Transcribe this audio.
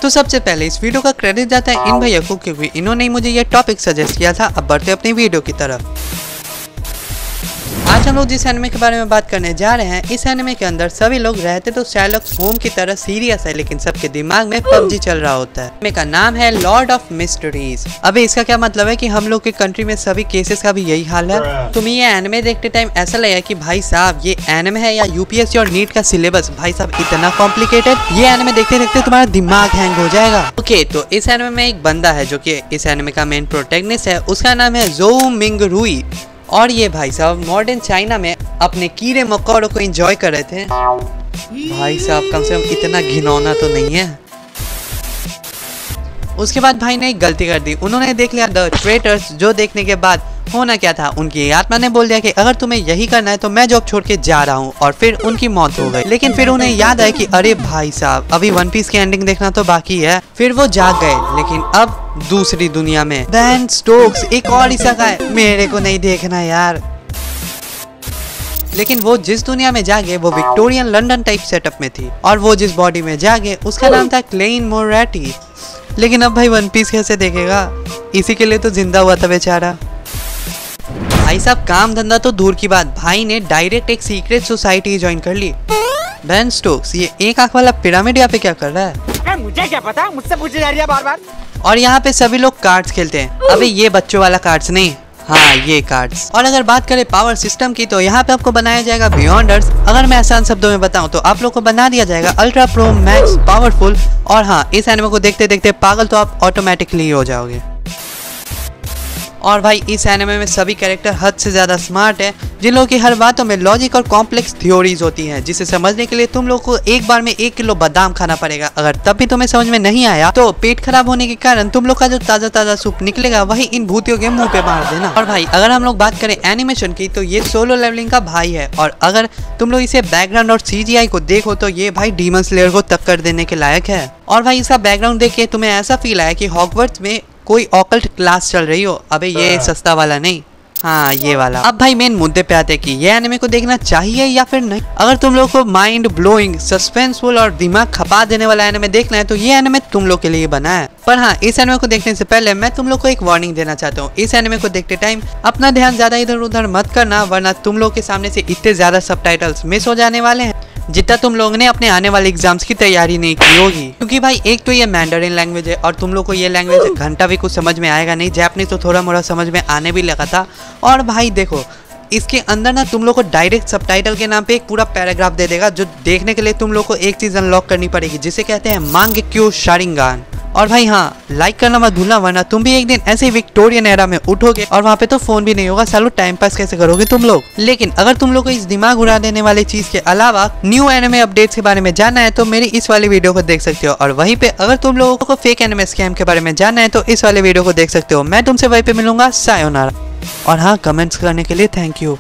तो सबसे पहले इस वीडियो का क्रेडिट जाता है इन भैया को, क्योंकि इन्होंने मुझे ये टॉपिक सजेस्ट किया था। अब बढ़ते अपनी वीडियो की तरफ। आज हम लोग जिस एनिमे के बारे में बात करने जा रहे हैं, इस एनिमे के अंदर सभी लोग रहते तो शर्लॉक होम्स की तरह सीरियस है, लेकिन सबके दिमाग में पबजी चल रहा होता है। एनिमे का नाम है लॉर्ड ऑफ मिस्ट्रीज। अबे इसका क्या मतलब है कि हम लोग के कंट्री में सभी केसेस का भी यही हाल है। तुम्हें ये एनिमे देखते टाइम ऐसा लगा कि भाई साहब ये एनिमे है या यूपीएससी और नीट का सिलेबस भाई साहब इतना कॉम्प्लिकेटेड, ये एनिमे देखते देखते तुम्हारा दिमाग हैंग हो जाएगा। ओके, तो इस एनिमे में एक बंदा है जो कि इस एनिमे का मेन प्रोटैगनिस्ट है, उसका नाम है जोऊ मिंग रुई। और ये भाई साहब मॉडर्न चाइना में अपने कीड़े मकोड़ों को एंजॉय कर रहे थे। भाई साहब कम से कम इतना घिनौना तो नहीं है। उसके बाद भाई ने एक गलती कर दी, उन्होंने देख लिया द ट्रेटर्स, जो देखने के बाद होना क्या था, उनकी आत्मा ने बोल दिया कि अगर तुम्हें यही करना है तो मैं जॉब छोड़ के जा रहा हूँ, और फिर उनकी मौत हो गई। लेकिन फिर उन्हें याद आया कि अरे भाई साहब अभी वन पीस की एंडिंग देखना तो बाकी है। फिर वो जाग गए, लेकिन अब दूसरी दुनिया में। बैन स्टोक्स एक और इसाका है, मेरे को नहीं देखना यार। लेकिन वो जिस दुनिया में जागे वो विक्टोरियन लंदन टाइप सेटअप में थी, और वो जिस बॉडी में जागे उसका नाम था क्लेन मोराटी। लेकिन अब भाई वन पीस कैसे देखेगा, इसी के लिए तो जिंदा हुआ था बेचारा। भाई साहब काम धंधा तो दूर की बात, भाई ने डायरेक्ट एक सीक्रेट सोसाइटी ज्वाइन कर ली। बैन स्टोक्स ये एक आंख वाला पिरामिड यहाँ पे क्या कर रहा है? मुझे क्या पता, मुझसे पूछे जा रही है बार बार। और यहाँ पे सभी लोग कार्ड्स खेलते हैं। अबे ये बच्चों वाला कार्ड्स नहीं, हाँ ये कार्ड्स। और अगर बात करें पावर सिस्टम की, तो यहाँ पे आपको बनाया जाएगा बियॉन्डर्स। अगर मैं आसान शब्दों में बताऊं तो आप लोग को बना दिया जाएगा अल्ट्रा प्रो मैक्स पावरफुल। और हाँ, इस एनिमे को देखते देखते पागल तो आप ऑटोमेटिकली हो जाओगे। और भाई इस एनिमे में सभी कैरेक्टर हद से ज्यादा स्मार्ट है, जिन लोगों की हर बातों में लॉजिक और कॉम्प्लेक्स थ्योरीज होती हैं, जिसे समझने के लिए तुम लोग को एक बार में 1 किलो बादाम खाना पड़ेगा। अगर तब भी तुम्हें समझ में नहीं आया तो पेट खराब होने के कारण तुम लोग का जो ताजा ताजा सूप निकलेगा वही इन भूतियों के मुंह पे मार देना। और भाई अगर हम लोग बात करें एनिमेशन की, तो ये सोलो लेवलिंग का भाई है, और अगर तुम लोग इसे बैकग्राउंड और CGI को देखो तो ये भाई डीमन स्लेयर को टक्कर देने के लायक है। और भाई इसका बैकग्राउंड देख के तुम्हें ऐसा फील आया कि हॉगवर्ट्स में कोई ऑकल्ट क्लास चल रही हो। अबे ये सस्ता वाला नहीं, हाँ ये वाला। अब भाई मेन मुद्दे पे आते हैं कि ये एनिमे को देखना चाहिए या फिर नहीं। अगर तुम लोग को माइंड ब्लोइंग, सस्पेंसफुल और दिमाग खपा देने वाला एनिमे देखना है तो ये एनिमे तुम लोग के लिए बना है। पर हाँ, इस एनिमे को देखने से पहले मैं तुम लोग को एक वार्निंग देना चाहता हूँ। इस एनिमे को देखते टाइम अपना ध्यान ज्यादा इधर उधर मत करना, वरना तुम लोग के सामने से इतने ज्यादा सबटाइटल्स मिस हो जाने वाले हैं जितना तुम लोगों ने अपने आने वाले एग्जाम्स की तैयारी नहीं की होगी। क्योंकि भाई एक तो ये मैंडरिन लैंग्वेज है, और तुम लोग को ये लैंग्वेज घंटा भी कुछ समझ में आएगा नहीं। जापानीज तो थोड़ा मोड़ा समझ में आने भी लगा था। और भाई देखो इसके अंदर ना तुम लोग को डायरेक्ट सबटाइटल के नाम पे एक पूरा पैराग्राफ दे देगा, जो देखने के लिए तुम लोग को एक चीज अनलॉक करनी पड़ेगी, जिसे कहते हैं मांगेक्यू शारिंगान। और भाई हाँ, लाइक करना मत भूलना, वरना तुम भी एक दिन ऐसे विक्टोरियन एरा में उठोगे और वहाँ पे तो फोन भी नहीं होगा। सालों टाइम पास कैसे करोगे तुम लोग। लेकिन अगर तुम लोग को इस दिमाग उड़ा देने वाली चीज के अलावा न्यू एनिमे अपडेट्स के बारे में जानना है तो मेरी इस वाली वीडियो को देख सकते हो। और वहीं पे अगर तुम लोगों को फेक एनिमे स्कैम के बारे में जानना है तो इस वाले वीडियो को देख सकते हो। मैं तुमसे वहीं पे मिलूंगा। सायोनारा। और हाँ, कमेंट्स करने के लिए थैंक यू।